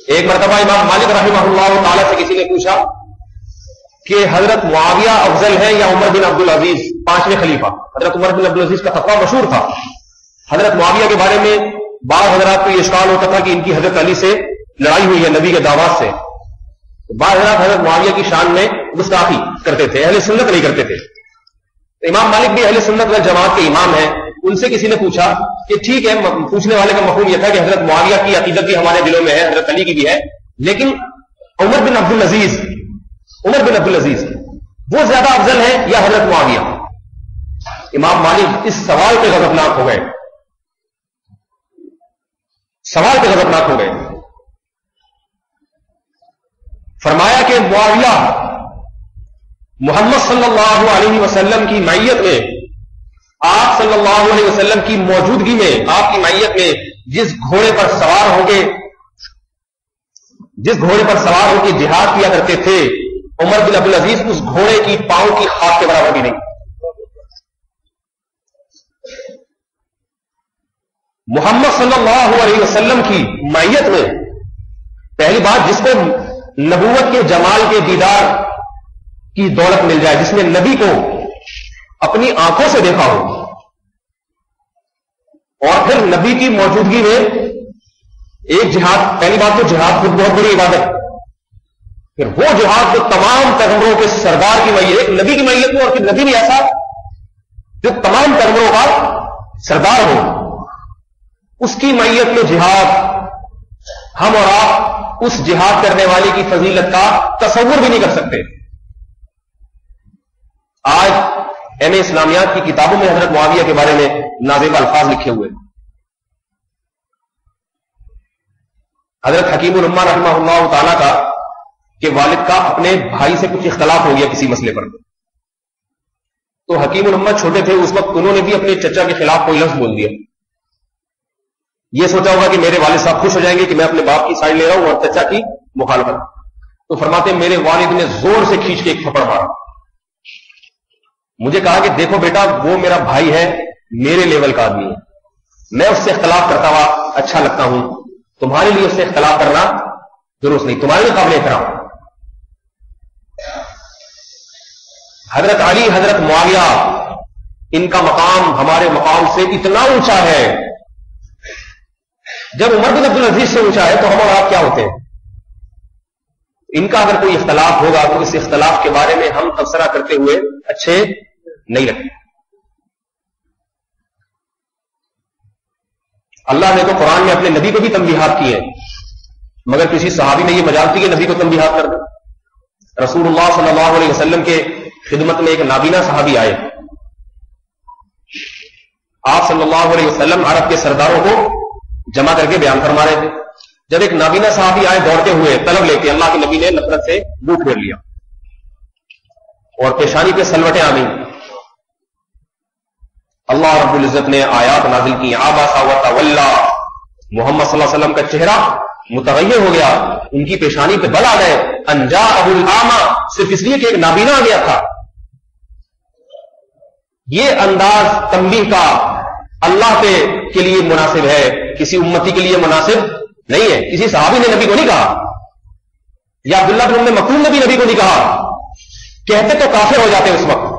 ایک مرتبہ امام مالک رحمہ اللہ تعالی سے کسی نے پوچھا کہ حضرت معاویہ افضل ہے یا عمر بن عبد العزیز پانچویں خلیفہ؟ حضرت عمر بن عبد العزیز کا فتویٰ مشہور تھا. حضرت معاویہ کے بارے میں بعض حضرات کو یہ اشکال ہوتا تھا کہ ان کی حضرت علی سے لڑائی ہوئی ہے نبی کے دعوات سے. بعض حضرات حضرت معاویہ کی شان میں گستاخی کرتے تھے, اہل سنت نہیں کرتے تھے. امام مالک بھی اہل سنت والجماعت کے امام ہیں. ان سے کسی نے پوچھا کہ ٹھیک ہے, پوچھنے والے کا مفہوم یہ تھا کہ حضرت معاویہ کی عقیدت بھی ہمارے دلوں میں ہے, حضرت علی کی بھی ہے, لیکن عمر بن عبد العزیز وہ زیادہ افضل ہے یا حضرت معاویہ؟ امام مالک اس سوال پہ غضبناک ہو گئے, فرمایا کہ معاویہ محمد صلی اللہ علیہ وسلم کی معیت میں, آپ صلی اللہ علیہ وسلم کی موجودگی میں, آپ کی معیت میں جس گھوڑے پر سوار ہو کے جہاد کیا کرتے تھے, عمر بن عبد العزیز اس گھوڑے کی پاؤں کی خاک کے برابر بھی نہیں. محمد صلی اللہ علیہ وسلم کی معیت میں پہلی بات, جس کو نبوت کے جمال کے دیدار کی دولت مل جائے, جس نے نبی کو اپنی آنکھوں سے دیکھا ہو, اور پھر نبی کی موجودگی میں ایک جہاد, پہلی بات تو جہاد خود بہت بڑی عبادت, پھر وہ جہاد جو تمام پیغمبروں کے سردار کی معیت, ایک نبی کی معیت میں, اور پھر نبی بھی ایسا جو تمام پیغمبروں کا سردار ہو, اس کی معیت میں جہاد, ہم اور آپ اس جہاد کرنے والے کی فضیلت کا تصور بھی نہیں کر سکتے. آج ایم اے اسلامیات کی کتابوں میں حضرت معاویہ کے بارے میں نازیب الفاظ لکھے ہوئے. حضرت حکیم الامہ رحمہ اللہ تعالی کا کہ والد کا اپنے بھائی سے کچھ اختلاف ہو گیا کسی مسئلے پر, تو حکیم الامہ چھوٹے تھے اس وقت, انہوں نے بھی اپنے چچا کے خلاف کوئی لفظ بول دیا. یہ سوچا ہوگا کہ میرے والد صاحب خوش ہو جائیں گے کہ میں اپنے باپ کی سائڈ لے رہا ہوں اور چچا کی مخالفت. تو فرماتے ہیں میرے والد نے زور سے کھینچ کے ایک تھپڑ مارا, مجھے کہا کہ دیکھو بیٹا, وہ میرا بھائی ہے, میرے لیول کا آدمی ہے, میں اس سے اختلاف کرتا ہوا اچھا لگتا ہوں, تمہارے لیے اس سے اختلاف کرنا درست نہیں, تمہارے لیے قابل احترام. حضرت علی, حضرت معاویہ, ان کا مقام ہمارے مقام سے اتنا اونچا ہے, جب عمر بن عبد العزیز سے اونچا ہے تو ہم اور آپ کیا ہوتے ہیں؟ ان کا اگر کوئی اختلاف ہوگا تو اس اختلاف کے بارے میں ہم تبصرہ کرتے ہوئے اچھے نہیں لگتے. اللہ نے تو قرآن میں اپنے نبی کو بھی تنبیہات کی ہیں, مگر کسی صحابی نے یہ مجال تھی کہ نبی کو تنبیہات کر دیں. رسول اللہ صلی اللہ علیہ وسلم کے خدمت میں ایک نابینا صحابی آئے, آپ صلی اللہ علیہ وسلم عرب کے سرداروں کو جمع کر کے بیان فرما رہے تھے. جب ایک نابینا صحابی آئے دوڑتے ہوئے طلب لے کے, اللہ کے نبی نے نفرت سے منہ پھیر لیا اور پیشانی پہ سلوٹیں آ گئیں. اللہ رب العزت نے آیات نازل کی, عبس وتولی, محمد صلی اللہ علیہ وسلم کا چہرہ متغیر ہو گیا, ان کی پیشانی پہ بل آ گئے. ان جاءہ الاعمی, صرف اس لیے کہ ایک نابینا آ گیا تھا. یہ انداز تنبیہ کا اللہ کے لیے مناسب ہے, کسی امتی کے لیے مناسب نہیں ہے. کسی صحابی نے نبی کو نہیں کہا, یا عبداللہ بن ام مکتوم نے بھی نبی کو نہیں کہا, کہتے تو کافر ہو جاتے اس وقت.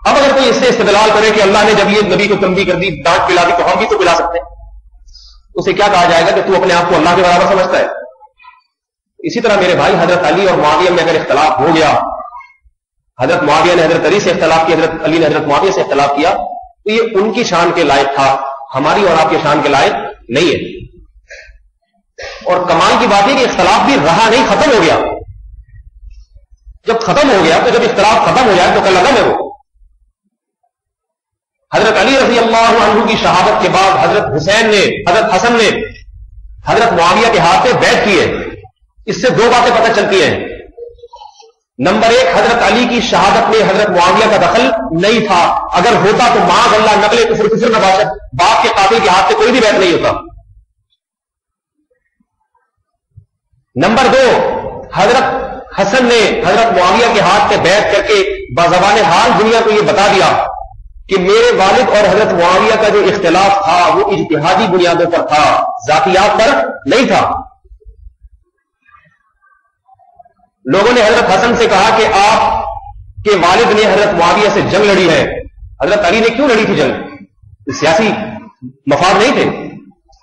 اب اگر کوئی اس سے استدلال کرے کہ اللہ نے جب یہ نبی کو تنبیہ کر دی, ڈانٹ پلا دی, تو ہم بھی تو پلا سکتے ہیں, اسے کیا کہا جائے گا کہ تو اپنے آپ کو اللہ کے برابر سمجھتا ہے. اسی طرح میرے بھائی, حضرت علی اور معاویہ میں اگر اختلاف ہو گیا, حضرت معاویہ نے حضرت علی سے اختلاف کیا, حضرت علی نے حضرت معاویہ سے اختلاف کیا, تو یہ ان کی شان کے لائق تھا, ہماری اور آپ کی شان کے لائق نہیں ہے. اور کمال کی بات ہے کہ اختلاف بھی رہا نہیں, ختم ہو گیا. جب ختم ہو گیا, تو جب اختلاف ختم ہو جائے تو کل لگا ہے وہ. حضرت علی رضی اللہ عنہ کی شہادت کے بعد حضرت حسن نے حضرت معاویہ کے ہاتھ پہ بیعت کی ہے. اس سے دو باتیں پتہ چلتی ہیں. نمبر ایک, حضرت علی کی شہادت میں حضرت معاویہ کا دخل نہیں تھا. اگر ہوتا تو معاذ اللہ نقل کفر نباشت, باپ کے قاتل کے ہاتھ سے کوئی بھی بیعت نہیں ہوتا. نمبر دو, حضرت حسن نے حضرت معاویہ کے ہاتھ سے بیعت کر کے بزبان حال دنیا کو یہ بتا دیا کہ میرے والد اور حضرت معاویہ کا جو اختلاف تھا وہ اجتہادی بنیادوں پر تھا, ذاتیات پر نہیں تھا. لوگوں نے حضرت حسن سے کہا کہ آپ کے والد نے حضرت معاویہ سے جنگ لڑی ہے. حضرت علی نے کیوں لڑی تھی جنگ؟ سیاسی مفاد نہیں تھے،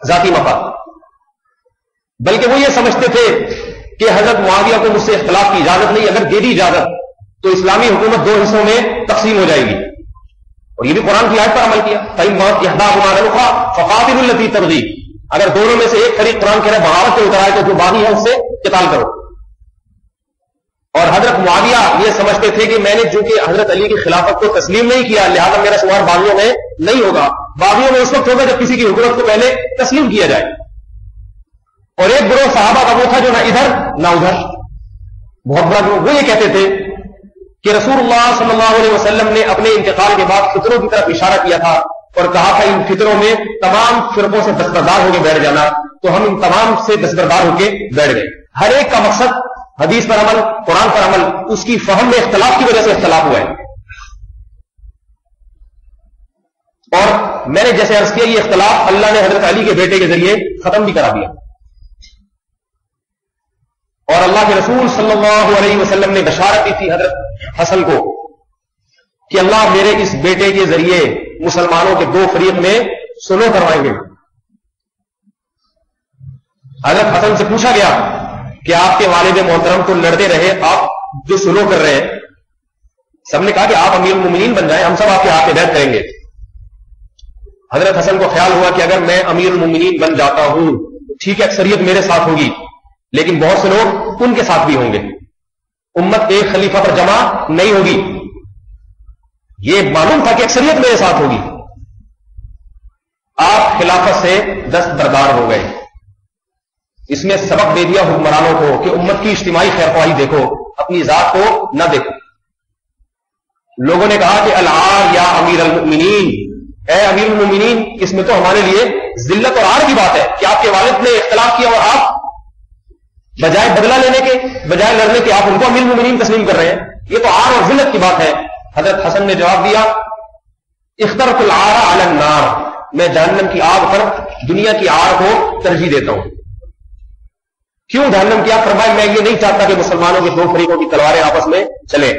ذاتی مفاد، بلکہ وہ یہ سمجھتے تھے کہ حضرت معاویہ کو مجھ سے اختلاف کی اجازت نہیں، اگر دے دی اجازت تو اسلامی حکومت 2 حصوں میں تقسیم ہو جائے گی. اور یہ بھی قرآن کی آیت پر عمل کیا، فقاتلوا التي تبغي، اگر دونوں میں سے ایک فریق قرآن کہہ رہا ہے بغاوت پہ اتر آئے تو جو باغی ہے اس سے قتال کرو. اور حضرت معاویہ یہ سمجھتے تھے کہ میں نے چونکہ حضرت علی کی خلافت کو تسلیم نہیں کیا لہذا میرا شمار باغیوں میں نہیں ہوگا. باغیوں میں اس وقت ہوگا جب کسی کی حکومت کو پہلے تسلیم کیا جائے. اور ایک گروہ صحابہ کا وہ تھا جو نہ ادھر نہ ادھر، بہت بڑا گروہ، وہ یہ کہتے تھے کہ رسول اللہ صلی اللہ علیہ وسلم نے اپنے انتقال کے بعد فطروں کی طرف اشارہ کیا تھا اور کہا تھا ان فطروں میں تمام فرقوں سے دستبردار ہو کے بیٹھ جانا، تو ہم ان تمام سے دستبردار ہو کے بیٹھ گئے. ہر ایک کا مقصد حدیث پر عمل، قرآن پر عمل، اس کی فہم میں اختلاف کی وجہ سے اختلاف ہوا ہے. اور میں نے جیسے عرض کیا یہ اختلاف اللہ نے حضرت علی کے بیٹے کے ذریعے ختم بھی کرا دیا. اور اللہ کے رسول صلی اللہ علیہ وسلم نے بشارت دی تھی حضرت حسن کو کہ اللہ میرے اس بیٹے کے ذریعے مسلمانوں کے 2 فریق میں سلو کروائیں گے. حضرت حسن سے پوچھا گیا کہ آپ کے والد محترم تو لڑتے رہے، آپ جو سلو کر رہے ہیں، سب نے کہا کہ آپ امیر المومنین بن جائیں، ہم سب آپ کے ہاتھ میں بیعت کریں گے. حضرت حسن کو خیال ہوا کہ اگر میں امیر المومنین بن جاتا ہوں ٹھیک ہے اکثریت میرے ساتھ ہوگی لیکن بہت سے لوگ ان کے ساتھ بھی ہوں گے، امت ایک خلیفہ پر جمع نہیں ہوگی. یہ معلوم تھا کہ اکثریت میرے ساتھ ہوگی. آپ خلافت سے دستبردار ہو گئے. اس میں سبق دے دیا حکمرانوں کو کہ امت کی اجتماعی خیرخواہی دیکھو، اپنی ذات کو نہ دیکھو. لوگوں نے کہا کہ العار یا امیر المؤمنین، اے امیر المؤمنین، اس میں تو ہمارے لیے ذلت اور عار کی بات ہے کہ آپ کے والد نے اختلاف کیا اور آپ بجائے بدلہ لینے کے، بجائے لڑنے کے، آپ ان کو امیر المؤمنین تسلیم کر رہے ہیں. یہ تو عار اور ذلت کی بات ہے. حضرت حسن نے جواب دیا اخترت العار علی النار، میں جہنم کی آگ پر دنیا کی آگ کو ترجیح دیتا ہوں. کیوں جہنم کی آگ؟ فرمایا میں یہ نہیں چاہتا کہ مسلمانوں کے 2 فریقوں کی تلواریں آپس میں چلیں.